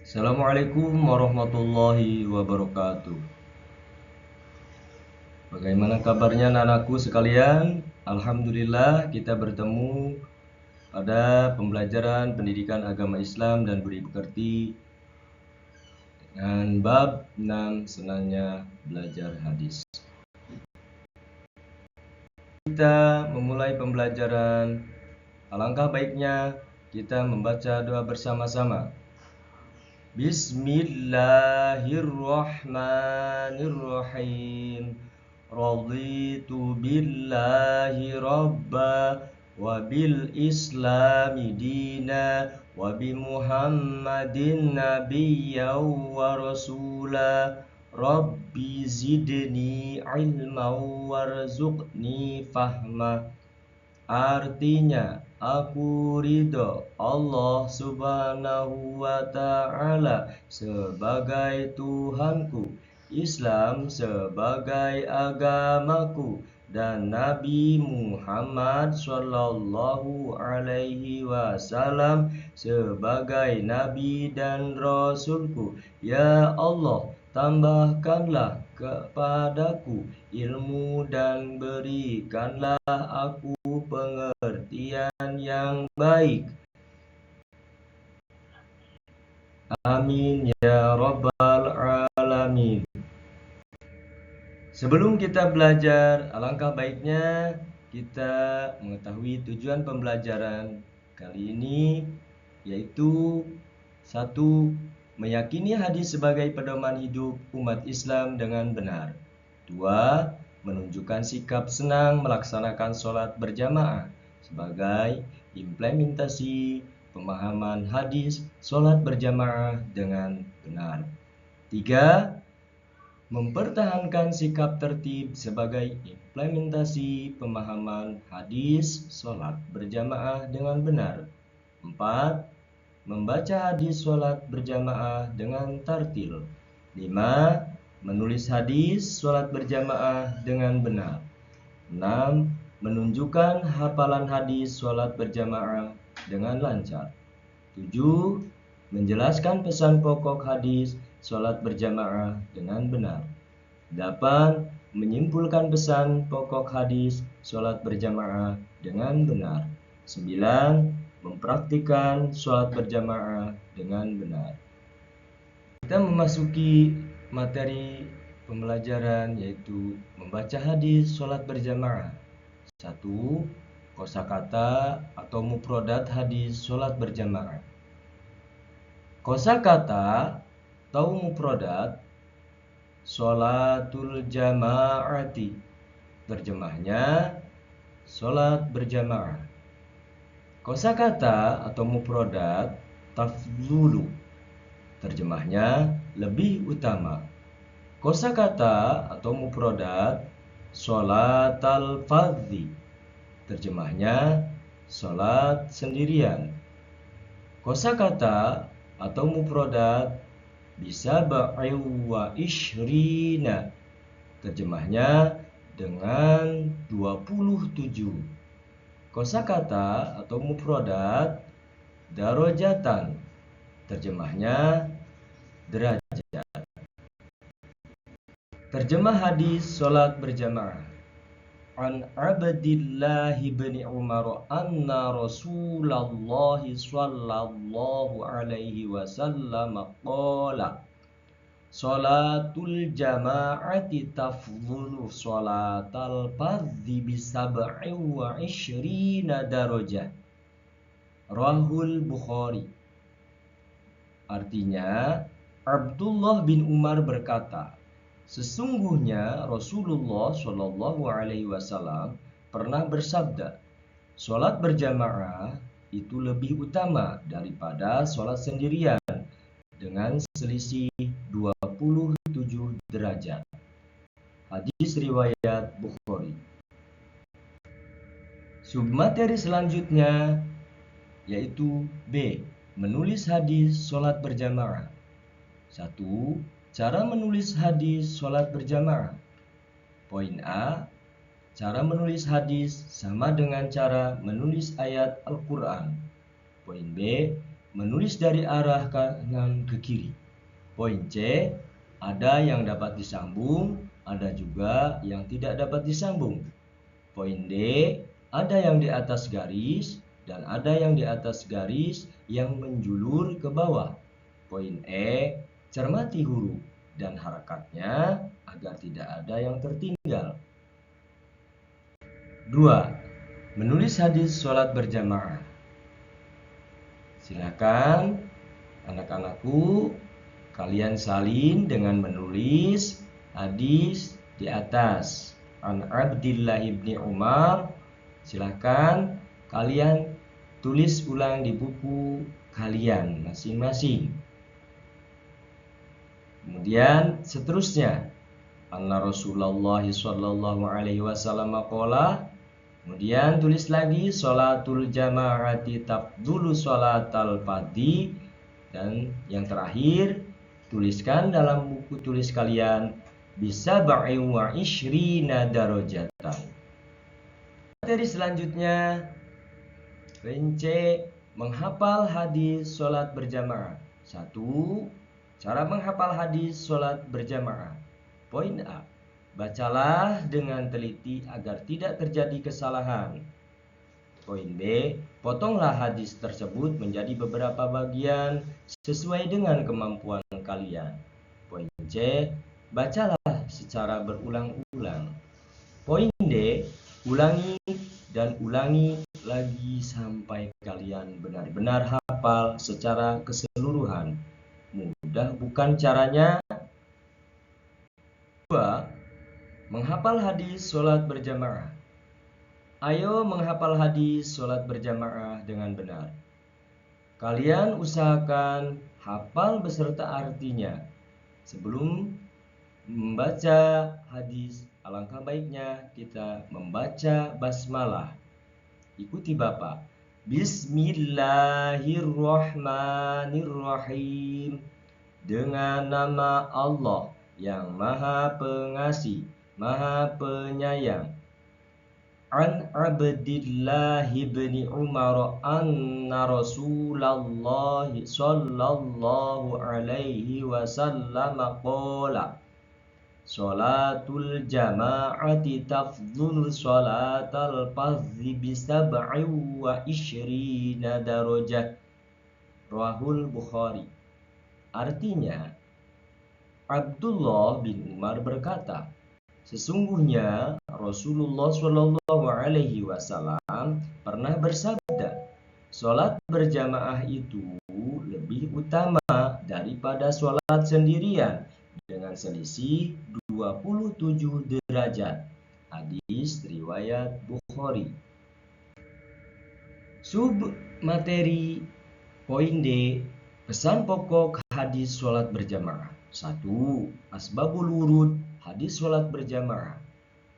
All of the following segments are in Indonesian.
Assalamualaikum warahmatullahi wabarakatuh. Bagaimana kabarnya anak-anakku sekalian? Alhamdulillah kita bertemu pada pembelajaran pendidikan agama Islam dan budi pekerti dengan bab 6 senangnya belajar hadis. Kita memulai pembelajaran, alangkah baiknya kita membaca doa bersama-sama. Bismillahirrahmanirrahim. Raditu billahi rabba wa bil islami dina wa bi muhammadin nabiyyan wa rasula. Rabbi zidni ilman warzuqni fahma. Artinya, aku ridho Allah subhanahu wa ta'ala sebagai Tuhanku, Islam sebagai agamaku, dan Nabi Muhammad sallallahu alaihi wasallam sebagai Nabi dan Rasulku. Ya Allah, tambahkanlah kepadaku ilmu dan berikanlah aku pengertian yang baik. Amin ya rabbal alamin. Sebelum kita belajar, alangkah baiknya kita mengetahui tujuan pembelajaran kali ini, yaitu 1. Meyakini hadis sebagai pedoman hidup umat Islam dengan benar. 2. Menunjukkan sikap senang melaksanakan sholat berjamaah sebagai implementasi pemahaman hadis sholat berjamaah dengan benar. 3. Mempertahankan sikap tertib sebagai implementasi pemahaman hadis sholat berjamaah dengan benar. 4. Membaca hadis sholat berjamaah dengan tartil. 5. Menulis hadis sholat berjamaah dengan benar. 6. Menunjukkan hafalan hadis sholat berjamaah dengan lancar. 7. Menjelaskan pesan pokok hadis sholat berjamaah dengan benar. 8. Menyimpulkan pesan pokok hadis sholat berjamaah dengan benar. 9. Mempraktikkan sholat berjamaah dengan benar. Kita memasuki materi pembelajaran, yaitu membaca hadis sholat berjamaah. 1. Kosakata atau mufradat hadis sholat berjamaah. Kosakata atau mufradat sholatul jamaati, terjemahnya sholat berjamaah. Kosakata atau mufradat tafdhulu, terjemahnya lebih utama. Kosakata atau mufradat sholatal fardhi, terjemahnya sholat sendirian. Kosakata atau mufradat bisab'i wa ishrina, terjemahnya dengan 27. Kosakata atau mufradat darajatan, terjemahnya derajat. Terjemah hadis sholat berjamaah. An Abdillah bin Umar anna Rasulullah sallallahu alaihi wasallam qala sholatul jama'ati tafdhulu sholatal fardhi bisab'i wa ishrina darajah. Rahul Bukhari. Artinya, Abdullah bin Umar berkata, sesungguhnya Rasulullah Shallallahu Alaihi Wasallam pernah bersabda, sholat berjamaah itu lebih utama daripada sholat sendirian dengan selisih 27 derajat. Hadis riwayat Bukhari. Submateri selanjutnya yaitu B. Menulis hadis sholat berjamaah. 1. Cara menulis hadis sholat berjamaah. Poin A. Cara menulis hadis sama dengan cara menulis ayat Al-Quran. Poin B. menulis dari arah kanan ke kiri. Poin C, ada yang dapat disambung, ada juga yang tidak dapat disambung. Poin D, ada yang di atas garis dan ada yang di atas garis yang menjulur ke bawah. Poin E, cermati huruf dan harakatnya agar tidak ada yang tertinggal. 2. Menulis hadis sholat berjamaah. Silakan anak-anakku, kalian salin dengan menulis hadis di atas. An Abdillah ibni Umar. Silakan kalian tulis ulang di buku kalian masing-masing. Kemudian seterusnya, anna Rasulullah sallallahu alaihi wasallam qala. Kemudian tulis lagi sholatul jama'ati tafdulu sholatal fardhi. Dan yang terakhir, tuliskan dalam buku tulis kalian bisa wa ishrina darajatan. Materi selanjutnya, poin C, menghafal hadis sholat berjamaah. 1. Cara menghafal hadis sholat berjamaah. Poin A, bacalah dengan teliti agar tidak terjadi kesalahan. Poin B, potonglah hadis tersebut menjadi beberapa bagian sesuai dengan kemampuan kalian. Poin C, bacalah secara berulang-ulang. Poin D, ulangi dan ulangi lagi sampai kalian benar-benar hafal secara keseluruhan. Mudah bukan caranya? 2. Menghafal hadis sholat berjamaah. Ayo menghafal hadis sholat berjamaah dengan benar. Kalian usahakan hafal beserta artinya. Sebelum membaca hadis, alangkah baiknya kita membaca basmalah. Ikuti Bapak. Bismillahirrahmanirrahim. Dengan nama Allah yang Maha Pengasih, Maha Penyayang. An Abdillah ibni Umar anna Rasulullah sallallahu alaihi wasallam qala sholatul jama'ati tafdhulu sholatal fardhi bisab'i wa ishrina darajah. Rawahul Bukhari. Artinya, Abdullah bin Umar berkata, sesungguhnya Rasulullah Shallallahu Alaihi Wasallam pernah bersabda, sholat berjamaah itu lebih utama daripada sholat sendirian dengan selisih 27 derajat. Hadis riwayat Bukhari. Sub materi poin D, pesan pokok hadis sholat berjamaah. 1. Asbabul wurud hadis sholat berjamaah.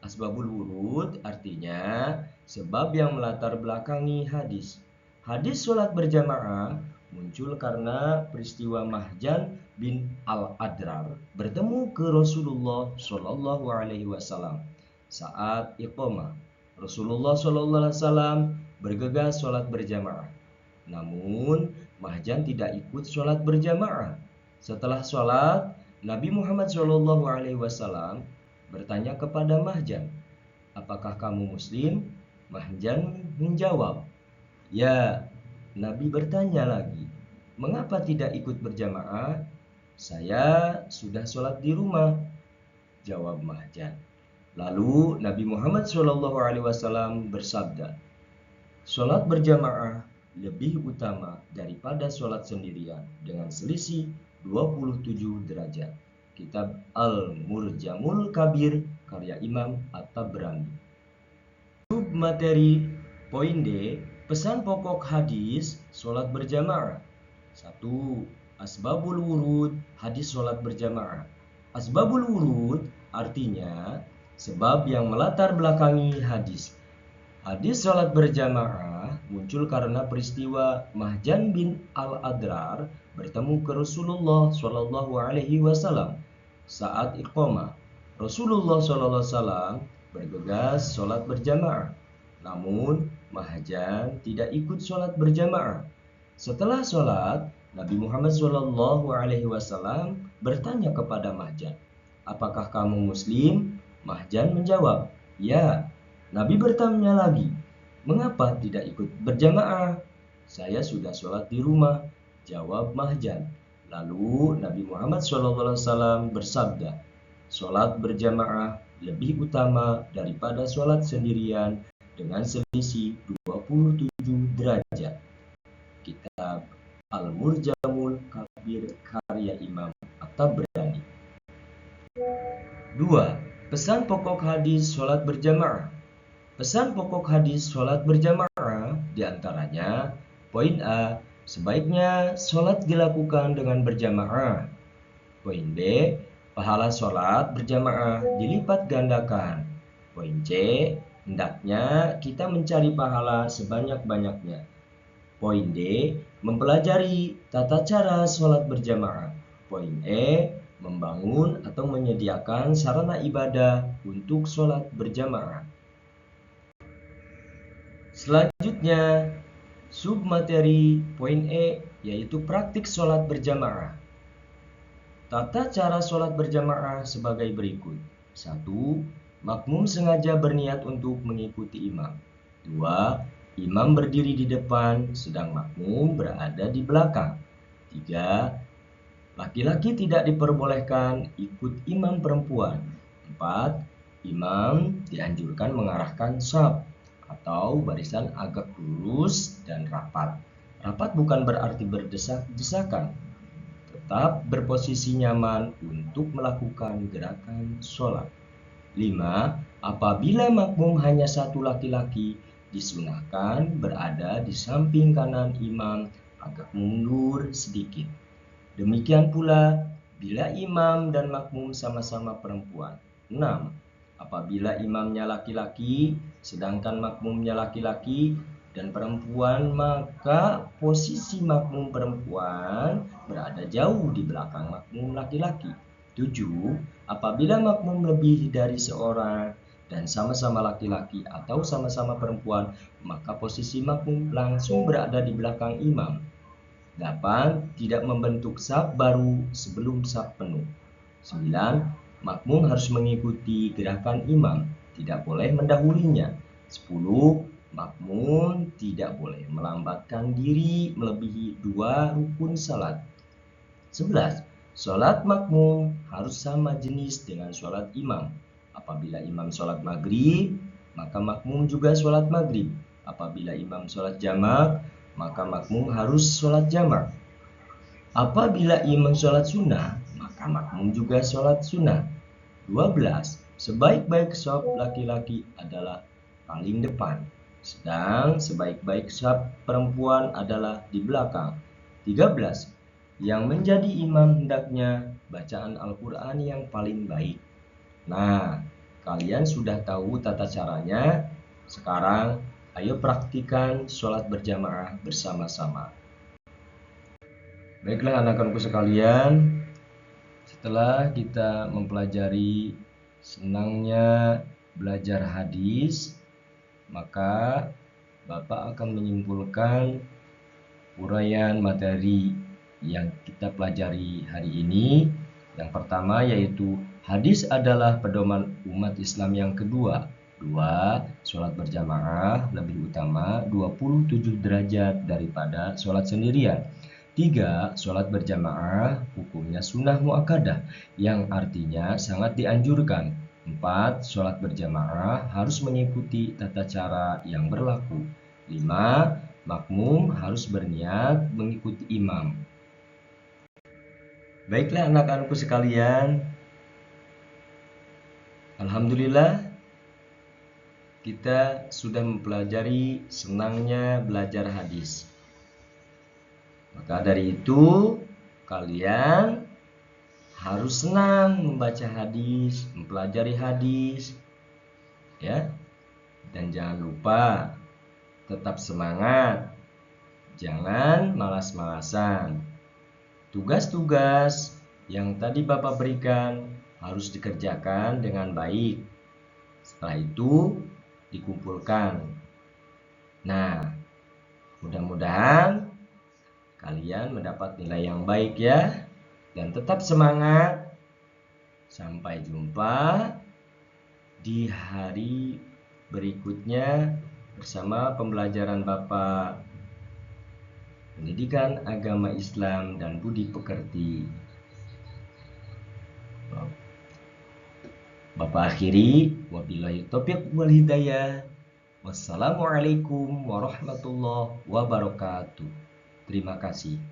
Asbabul wurud artinya sebab yang melatar belakangi hadis. Hadis sholat berjamaah muncul karena peristiwa Mahjan bin Al-Adrar bertemu ke Rasulullah Shallallahu Alaihi Wasallam saat iqamah. Rasulullah Shallallahu Alaihi Wasallam bergegas sholat berjamaah. Namun Mahjan tidak ikut sholat berjamaah. Setelah sholat, Nabi Muhammad SAW bertanya kepada Mahjan, apakah kamu muslim? Mahjan menjawab, ya. Nabi bertanya lagi, mengapa tidak ikut berjamaah? Saya sudah sholat di rumah, jawab Mahjan. Lalu Nabi Muhammad SAW bersabda, sholat berjamaah lebih utama daripada sholat sendirian dengan selisih 27 derajat. Kitab Al-Murjamul Kabir karya Imam At-Tabrani. Sub materi poin D, pesan pokok hadis sholat berjamaah. 1. Asbabul wurud hadis sholat berjamaah. Asbabul wurud artinya sebab yang melatar belakangi hadis. Hadis sholat berjamaah muncul karena peristiwa Mahjan bin Al-Adrar bertemu ke Rasulullah Shallallahu Alaihi Wasallam saat iqamah. Rasulullah Shallallahu Alaihi Wasallam bergegas sholat berjamaah. Namun Mahjan tidak ikut sholat berjamaah. Setelah sholat, Nabi Muhammad SAW bertanya kepada Mahjan, "Apakah kamu Muslim?" Mahjan menjawab, "Ya." Nabi bertanya lagi, "Mengapa tidak ikut berjamaah?" "Saya sudah sholat di rumah," jawab Mahjan. Lalu Nabi Muhammad SAW bersabda, "Sholat berjamaah lebih utama daripada sholat sendirian dengan selisih 27 derajat." Kitab Al-Murjamul Kabir karya Imam At-Tabrani. 2. Pesan pokok hadis sholat berjamaah. Pesan pokok hadis sholat berjamaah diantaranya, poin A, sebaiknya sholat dilakukan dengan berjamaah. Poin B, pahala sholat berjamaah dilipat gandakan. Poin C, hendaknya kita mencari pahala sebanyak-banyaknya. Poin D, mempelajari tata cara sholat berjamaah. Poin E, membangun atau menyediakan sarana ibadah untuk sholat berjamaah. Selanjutnya, submateri poin E, yaitu praktik sholat berjamaah. Tata cara sholat berjamaah sebagai berikut. 1. Makmum sengaja berniat untuk mengikuti imam. 2. Imam berdiri di depan, sedang makmum berada di belakang. 3. Laki-laki tidak diperbolehkan ikut imam perempuan. 4. Imam dianjurkan mengarahkan shaf atau barisan agak lurus dan rapat. Rapat bukan berarti berdesak-desakan. Tetap berposisi nyaman untuk melakukan gerakan sholat. 5. Apabila makmum hanya satu laki-laki, disunahkan berada di samping kanan imam agak mundur sedikit. Demikian pula bila imam dan makmum sama-sama perempuan. 6. Apabila imamnya laki-laki, sedangkan makmumnya laki-laki dan perempuan, maka posisi makmum perempuan berada jauh di belakang makmum laki-laki. 7. Apabila makmum lebih dari seorang dan sama-sama laki-laki atau sama-sama perempuan, maka posisi makmum langsung berada di belakang imam. 8. Tidak membentuk shaf baru sebelum shaf penuh. 9. Makmum harus mengikuti gerakan imam, tidak boleh mendahulinya. 10. Makmum tidak boleh melambatkan diri melebihi 2 rukun salat. 11. Sholat makmum harus sama jenis dengan sholat imam. Apabila imam sholat maghrib, maka makmum juga sholat maghrib. Apabila imam sholat jamak, maka makmum harus sholat jamak. Apabila imam sholat sunnah, maka makmum juga sholat sunnah. 12. Sebaik-baik shaf laki-laki adalah paling depan, sedang sebaik-baik shaf perempuan adalah di belakang. 13. Yang menjadi imam hendaknya bacaan Al-Quran yang paling baik. Nah, kalian sudah tahu tata caranya. Sekarang, ayo praktikan sholat berjamaah bersama-sama. Baiklah anak-anakku sekalian, setelah kita mempelajari senangnya belajar hadis, maka Bapak akan menyimpulkan uraian materi yang kita pelajari hari ini. Yang pertama yaitu hadis adalah pedoman umat Islam yang kedua. 2. Sholat berjamaah lebih utama 27 derajat daripada sholat sendirian. 3. Sholat berjamaah hukumnya sunnah muakkadah yang artinya sangat dianjurkan. 4. Sholat berjamaah harus mengikuti tata cara yang berlaku. 5. Makmum harus berniat mengikuti imam. Baiklah anak-anakku sekalian, alhamdulillah kita sudah mempelajari senangnya belajar hadis. Maka dari itu kalian harus senang membaca hadis, mempelajari hadis, ya. Dan jangan lupa tetap semangat, jangan malas-malasan. Tugas-tugas yang tadi Bapak berikan harus dikerjakan dengan baik. Setelah itu dikumpulkan. Nah, mudah-mudahan kalian mendapat nilai yang baik ya. Dan tetap semangat. Sampai jumpa di hari berikutnya bersama pembelajaran Bapak Pendidikan Agama Islam dan Budi Pekerti. Bapak akhiri, wabillahi taufiq wal hidayah. Wassalamualaikum warahmatullahi wabarakatuh. Terima kasih.